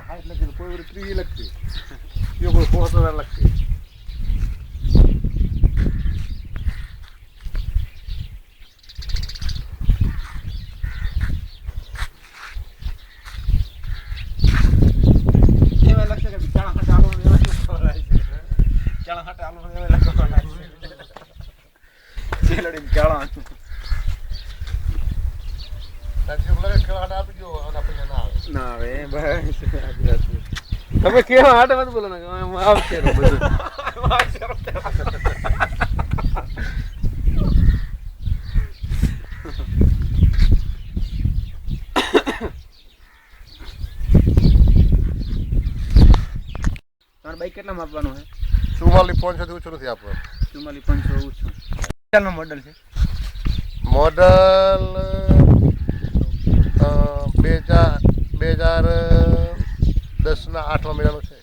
60 લખી કોઈ 30 લખતી યો કોઈ 5000 લખતી એવા લખશે કે ચાણા હાટે આલો ને એવા ખવડાય છે ચાણા હાટે આલો ને એવા ખવડાય છે ચેલડી ચાણા ના આવે બસ તમે કેવા હાટે મત બોલો ને આવશે બધું તમારે બાઈક કેટલા માપવાનું છે 44 500 થી ઓછું નથી આપવાનું 44 500 ઓછું કેટલાનું મોડલ છે મોડલ 2010 ના 8મા મહિનાનું છે